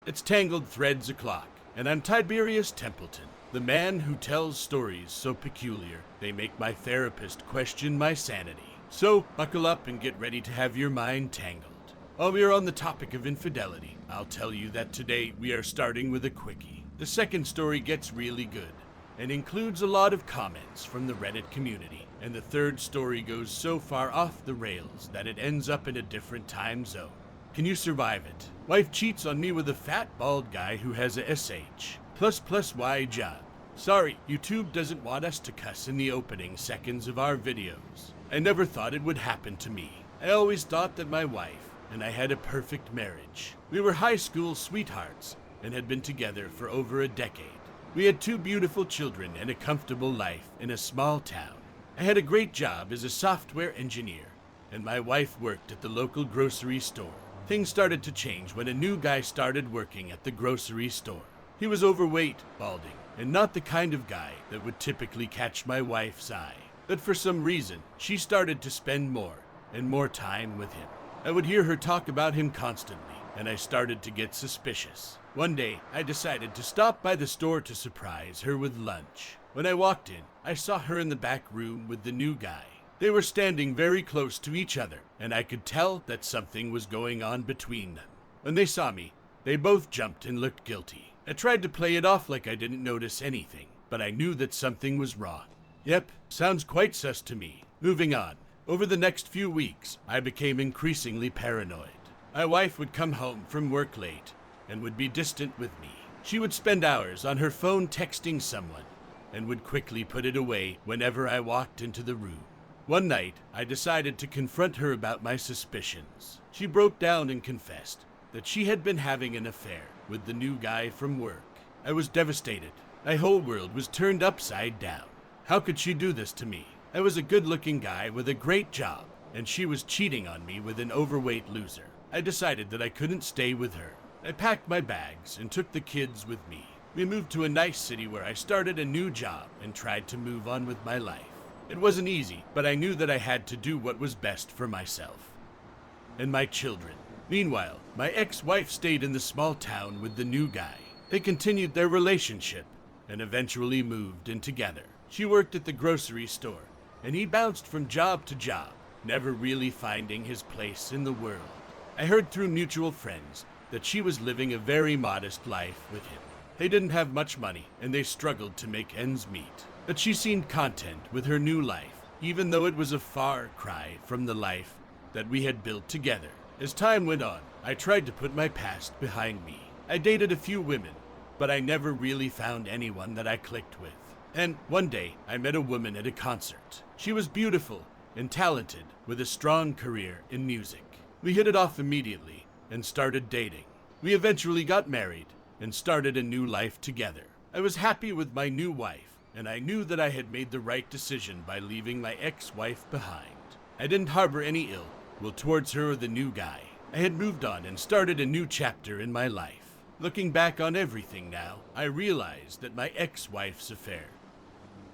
It's Tangled Threads o'clock, and I'm Tiberius Templeton, the man who tells stories so peculiar they make my therapist question my sanity. So buckle up and get ready to have your mind tangled. While we are on the topic of infidelity, I'll tell you that today we are starting with a quickie. The second story gets really good and includes a lot of comments from the Reddit community, and the third story goes so far off the rails that it ends up in a different time zone. Can you survive it? Wife cheats on me with a fat, bald guy who has a SH++Y job. Sorry, YouTube doesn't want us to cuss in the opening seconds of our videos. I never thought it would happen to me. I always thought that my wife and I had a perfect marriage. We were high school sweethearts and had been together for over a decade. We had 2 beautiful children and a comfortable life in a small town. I had a great job as a software engineer, and my wife worked at the local grocery store. Things started to change when a new guy started working at the grocery store. He was overweight, balding, and not the kind of guy that would typically catch my wife's eye. But for some reason, she started to spend more and more time with him. I would hear her talk about him constantly, and I started to get suspicious. One day, I decided to stop by the store to surprise her with lunch. When I walked in, I saw her in the back room with the new guy. They were standing very close to each other, and I could tell that something was going on between them. When they saw me, they both jumped and looked guilty. I tried to play it off like I didn't notice anything, but I knew that something was wrong. Yep, sounds quite sus to me. Moving on. Over the next few weeks, I became increasingly paranoid. My wife would come home from work late and would be distant with me. She would spend hours on her phone texting someone and would quickly put it away whenever I walked into the room. One night, I decided to confront her about my suspicions. She broke down and confessed that she had been having an affair with the new guy from work. I was devastated. My whole world was turned upside down. How could she do this to me? I was a good-looking guy with a great job, and she was cheating on me with an overweight loser. I decided that I couldn't stay with her. I packed my bags and took the kids with me. We moved to a nice city where I started a new job and tried to move on with my life. It wasn't easy, but I knew that I had to do what was best for myself and my children. Meanwhile, my ex-wife stayed in the small town with the new guy. They continued their relationship and eventually moved in together. She worked at the grocery store, and he bounced from job to job, never really finding his place in the world. I heard through mutual friends that she was living a very modest life with him. They didn't have much money, and they struggled to make ends meet. But she seemed content with her new life, even though it was a far cry from the life that we had built together. As time went on, I tried to put my past behind me. I dated a few women, but I never really found anyone that I clicked with. And one day, I met a woman at a concert. She was beautiful and talented, with a strong career in music. We hit it off immediately and started dating. We eventually got married and started a new life together. I was happy with my new wife, and I knew that I had made the right decision by leaving my ex-wife behind. I didn't harbor any ill will towards her or the new guy. I had moved on and started a new chapter in my life. Looking back on everything now, I realized that my ex-wife's affair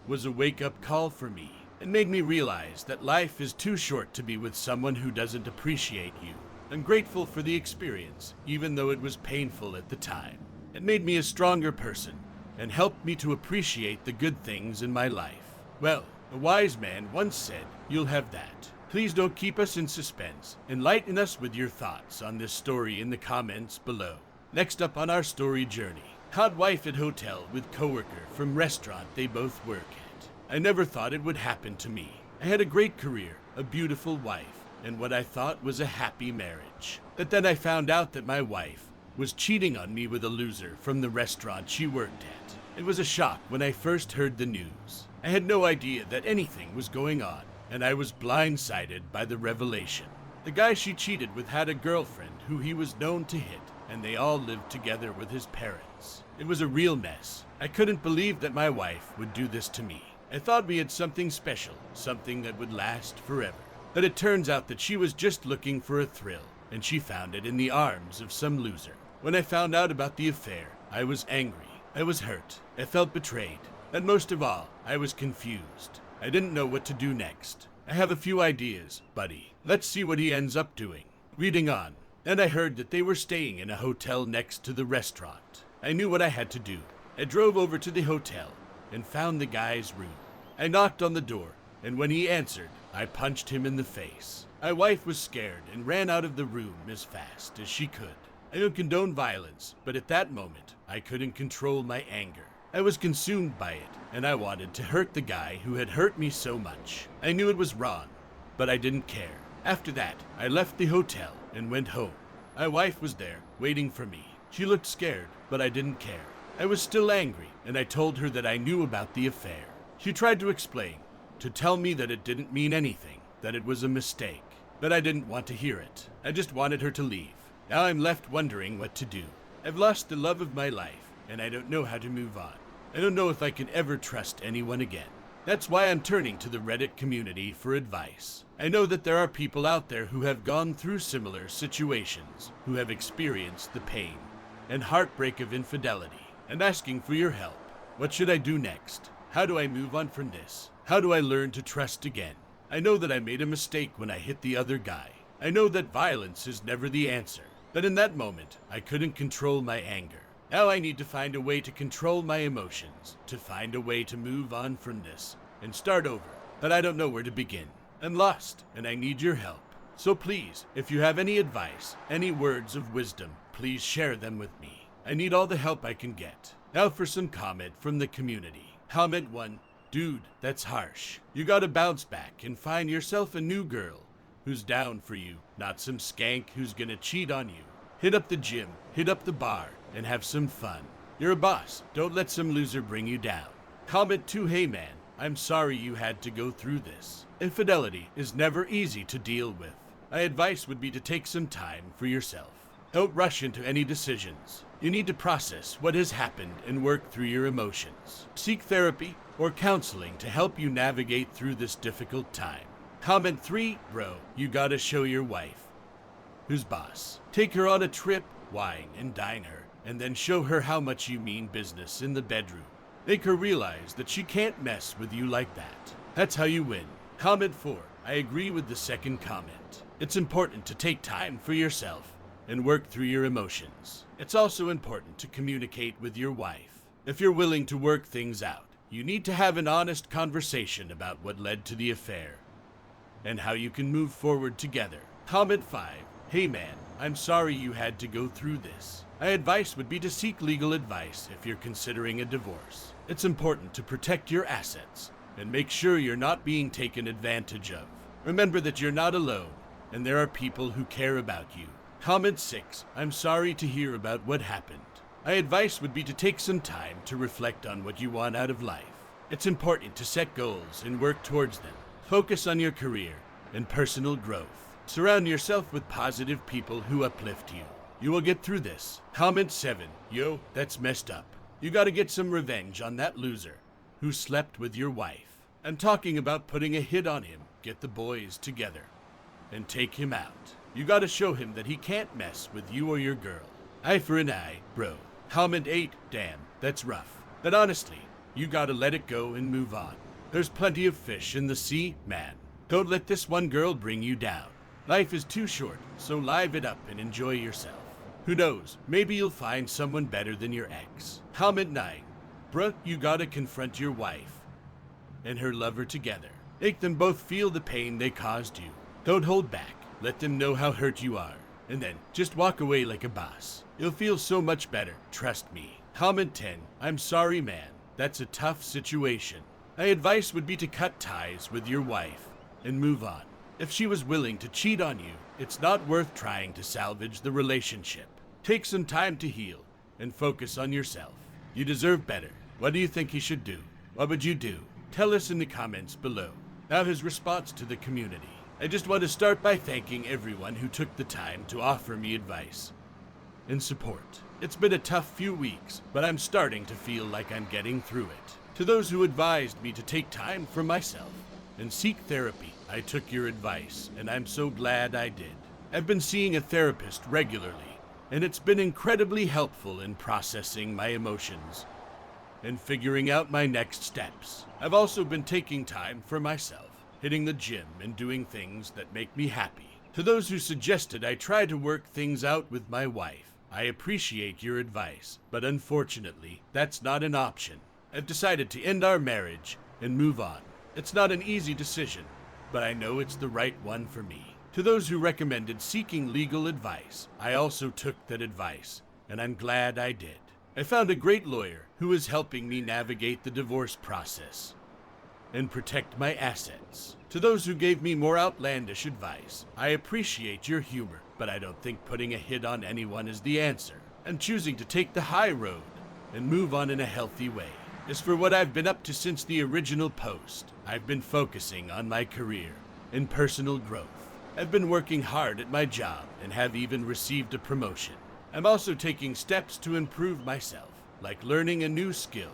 was a wake-up call for me. It made me realize that life is too short to be with someone who doesn't appreciate you. I'm grateful for the experience, even though it was painful at the time. It made me a stronger person and helped me to appreciate the good things in my life. Well, a wise man once said, "You'll have that." Please don't keep us in suspense. Enlighten us with your thoughts on this story in the comments below. Next up on our story journey, hot wife at hotel with coworker from restaurant they both work at. I never thought it would happen to me. I had a great career, a beautiful wife, and what I thought was a happy marriage. But then I found out that my wife was cheating on me with a loser from the restaurant she worked at. It was a shock when I first heard the news. I had no idea that anything was going on, and I was blindsided by the revelation. The guy she cheated with had a girlfriend who he was known to hit, and they all lived together with his parents. It was a real mess. I couldn't believe that my wife would do this to me. I thought we had something special, something that would last forever. But it turns out that she was just looking for a thrill, and she found it in the arms of some loser. When I found out about the affair, I was angry. I was hurt. I felt betrayed. And most of all, I was confused. I didn't know what to do next. I have a few ideas, buddy. Let's see what he ends up doing. Reading on. and I heard that they were staying in a hotel next to the restaurant. I knew what I had to do. I drove over to the hotel and found the guy's room. I knocked on the door, and when he answered, I punched him in the face. My wife was scared and ran out of the room as fast as she could. I don't condone violence, but at that moment, I couldn't control my anger. I was consumed by it, and I wanted to hurt the guy who had hurt me so much. I knew it was wrong, but I didn't care. After that, I left the hotel and went home. My wife was there, waiting for me. She looked scared, but I didn't care. I was still angry, and I told her that I knew about the affair. She tried to explain, to tell me that it didn't mean anything, that it was a mistake. But I didn't want to hear it. I just wanted her to leave. Now I'm left wondering what to do. I've lost the love of my life, and I don't know how to move on. I don't know if I can ever trust anyone again. That's why I'm turning to the Reddit community for advice. I know that there are people out there who have gone through similar situations, who have experienced the pain and heartbreak of infidelity, and asking for your help. What should I do next? How do I move on from this? How do I learn to trust again? I know that I made a mistake when I hit the other guy. I know that violence is never the answer, but in that moment, I couldn't control my anger. Now I need to find a way to control my emotions, to find a way to move on from this and start over, but I don't know where to begin. I'm lost, and I need your help. So please, if you have any advice, any words of wisdom, please share them with me. I need all the help I can get. Now for some comment from the community. Comment 1. Dude, that's harsh. You gotta bounce back and find yourself a new girl who's down for you, not some skank who's gonna cheat on you. Hit up the gym, hit up the bar, and have some fun. You're a boss. Don't let some loser bring you down. Comment 2. Hey man, I'm sorry you had to go through this. Infidelity is never easy to deal with. My advice would be to take some time for yourself. Don't rush into any decisions. You need to process what has happened and work through your emotions. Seek therapy or counseling to help you navigate through this difficult time. Comment 3. Bro, you gotta show your wife who's boss. Take her on a trip, wine and dine her, and then show her how much you mean business in the bedroom. Make her realize that she can't mess with you like that. That's how you win. Comment 4. I agree with the second comment. It's important to take time for yourself and work through your emotions. It's also important to communicate with your wife. If you're willing to work things out, you need to have an honest conversation about what led to the affair and how you can move forward together. Comment 5. Hey man, I'm sorry you had to go through this. My advice would be to seek legal advice if you're considering a divorce. It's important to protect your assets and make sure you're not being taken advantage of. Remember that you're not alone, and there are people who care about you. Comment 6. I'm sorry to hear about what happened. My advice would be to take some time to reflect on what you want out of life. It's important to set goals and work towards them. Focus on your career and personal growth. Surround yourself with positive people who uplift you. You will get through this. Comment 7. Yo, that's messed up. You gotta get some revenge on that loser who slept with your wife. I'm talking about putting a hit on him. Get the boys together and take him out. You gotta show him that he can't mess with you or your girl. Eye for an eye, bro. Comment 8. Damn, that's rough. But honestly, you gotta let it go and move on. There's plenty of fish in the sea, man. Don't let this one girl bring you down. Life is too short, so live it up and enjoy yourself. Who knows, maybe you'll find someone better than your ex. Comment 9. Bruh, you gotta confront your wife and her lover together. Make them both feel the pain they caused you. Don't hold back. Let them know how hurt you are. And then, just walk away like a boss. You'll feel so much better, trust me. Comment 10. I'm sorry, man. That's a tough situation. My advice would be to cut ties with your wife and move on. If she was willing to cheat on you, it's not worth trying to salvage the relationship. Take some time to heal and focus on yourself. You deserve better. What do you think he should do? What would you do? Tell us in the comments below. Now his response to the community. I just want to start by thanking everyone who took the time to offer me advice and support. It's been a tough few weeks, but I'm starting to feel like I'm getting through it. To those who advised me to take time for myself and seek therapy, I took your advice, and I'm so glad I did. I've been seeing a therapist regularly, and it's been incredibly helpful in processing my emotions and figuring out my next steps. I've also been taking time for myself, hitting the gym and doing things that make me happy. To those who suggested I try to work things out with my wife, I appreciate your advice, but unfortunately, that's not an option. I've decided to end our marriage and move on. It's not an easy decision, but I know it's the right one for me. To those who recommended seeking legal advice, I also took that advice, and I'm glad I did. I found a great lawyer who is helping me navigate the divorce process and protect my assets. To those who gave me more outlandish advice, I appreciate your humor, but I don't think putting a hit on anyone is the answer. I'm choosing to take the high road and move on in a healthy way. As for what I've been up to since the original post, I've been focusing on my career and personal growth. I've been working hard at my job and have even received a promotion. I'm also taking steps to improve myself, like learning a new skill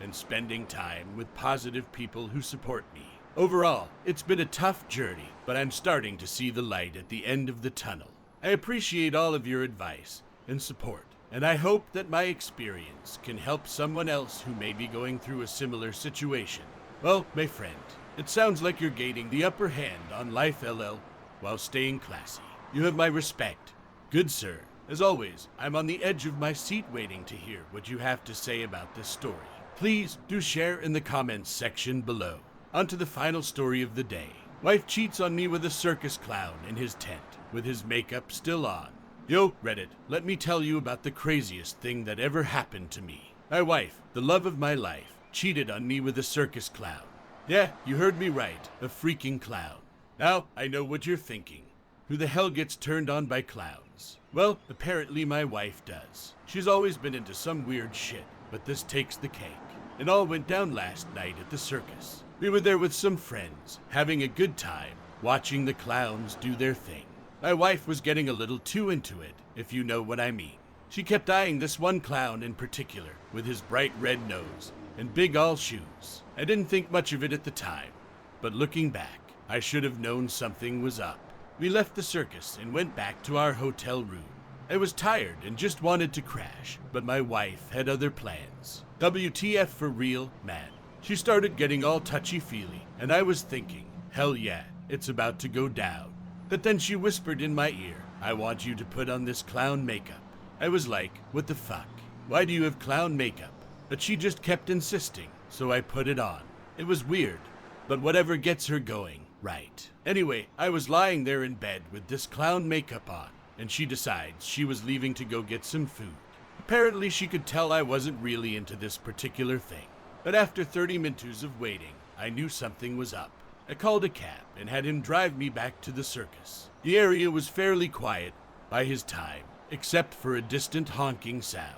and spending time with positive people who support me. Overall, it's been a tough journey, but I'm starting to see the light at the end of the tunnel. I appreciate all of your advice and support, and I hope that my experience can help someone else who may be going through a similar situation. Well, my friend, it sounds like you're gaining the upper hand on Life LL while staying classy. You have my respect. Good sir. As always, I'm on the edge of my seat waiting to hear what you have to say about this story. Please do share in the comments section below. On to the final story of the day. Wife cheats on me with a circus clown in his tent, with his makeup still on. Yo, Reddit, let me tell you about the craziest thing that ever happened to me. My wife, the love of my life, cheated on me with a circus clown. Yeah, you heard me right, a freaking clown. Now, I know what you're thinking. Who the hell gets turned on by clowns? Well, apparently my wife does. She's always been into some weird shit, but this takes the cake. It all went down last night at the circus. We were there with some friends, having a good time, watching the clowns do their thing. My wife was getting a little too into it, if you know what I mean. She kept eyeing this one clown in particular, with his bright red nose and big all shoes. I didn't think much of it at the time, but looking back, I should have known something was up. We left the circus and went back to our hotel room. I was tired and just wanted to crash, but my wife had other plans. WTF for real, man. She started getting all touchy-feely, and I was thinking, hell yeah, it's about to go down. But then she whispered in my ear, I want you to put on this clown makeup. I was like, what the fuck? Why do you have clown makeup? But she just kept insisting, so I put it on. It was weird, but whatever gets her going, right. Anyway, I was lying there in bed with this clown makeup on, and she decides she was leaving to go get some food. Apparently she could tell I wasn't really into this particular thing. But after 30 minutes of waiting, I knew something was up. I called a cab and had him drive me back to the circus. The area was fairly quiet by his time, except for a distant honking sound.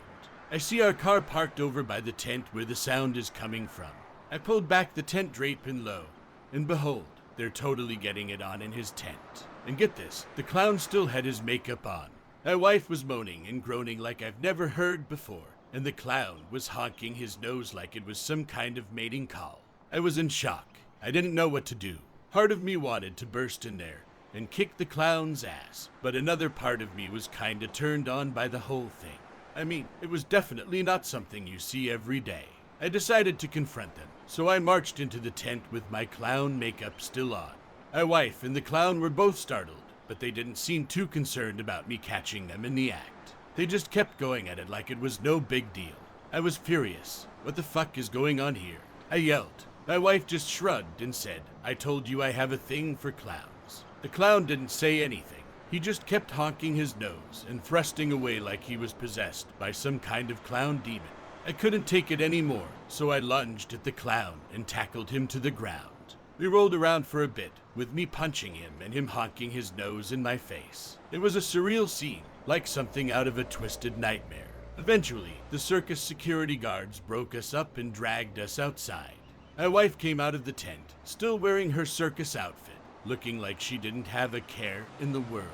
I see our car parked over by the tent where the sound is coming from. I pulled back the tent drape in low, and behold, they're totally getting it on in his tent. And get this, the clown still had his makeup on. My wife was moaning and groaning like I've never heard before, and the clown was honking his nose like it was some kind of mating call. I was in shock. I didn't know what to do. Part of me wanted to burst in there and kick the clown's ass, but another part of me was kinda turned on by the whole thing. I mean, it was definitely not something you see every day. I decided to confront them, so I marched into the tent with my clown makeup still on. My wife and the clown were both startled, but they didn't seem too concerned about me catching them in the act. They just kept going at it like it was no big deal. I was furious. What the fuck is going on here? I yelled. My wife just shrugged and said, I told you I have a thing for clowns. The clown didn't say anything. He just kept honking his nose and thrusting away like he was possessed by some kind of clown demon. I couldn't take it anymore, so I lunged at the clown and tackled him to the ground. We rolled around for a bit, with me punching him and him honking his nose in my face. It was a surreal scene, like something out of a twisted nightmare. Eventually, the circus security guards broke us up and dragged us outside. My wife came out of the tent, still wearing her circus outfit, looking like she didn't have a care in the world.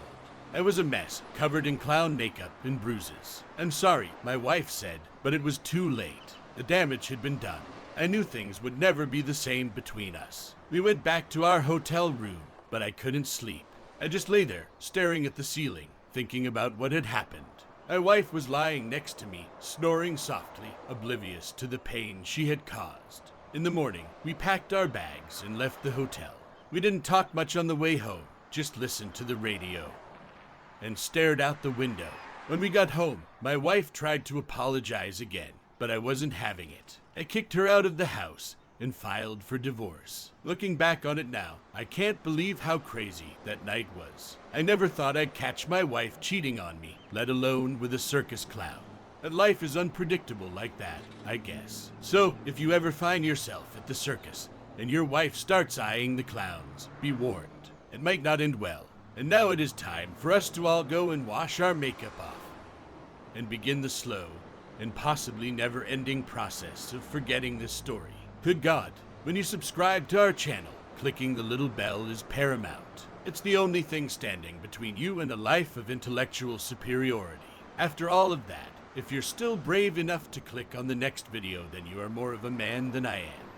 I was a mess, covered in clown makeup and bruises. I'm sorry, my wife said, but it was too late. The damage had been done. I knew things would never be the same between us. We went back to our hotel room, but I couldn't sleep. I just lay there, staring at the ceiling, thinking about what had happened. My wife was lying next to me, snoring softly, oblivious to the pain she had caused. In the morning, we packed our bags and left the hotel. We didn't talk much on the way home. just listened to the radio and stared out the window. When we got home, my wife tried to apologize again, but I wasn't having it. I kicked her out of the house and filed for divorce. Looking back on it now, I can't believe how crazy that night was. I never thought I'd catch my wife cheating on me, let alone with a circus clown. And life is unpredictable like that, I guess. So, if you ever find yourself at the circus and your wife starts eyeing the clowns, be warned. It might not end well. And now it is time for us to all go and wash our makeup off and begin the slow and possibly never-ending process of forgetting this story. Good God, when you subscribe to our channel, clicking the little bell is paramount. It's the only thing standing between you and a life of intellectual superiority. After all of that, if you're still brave enough to click on the next video, then you are more of a man than I am.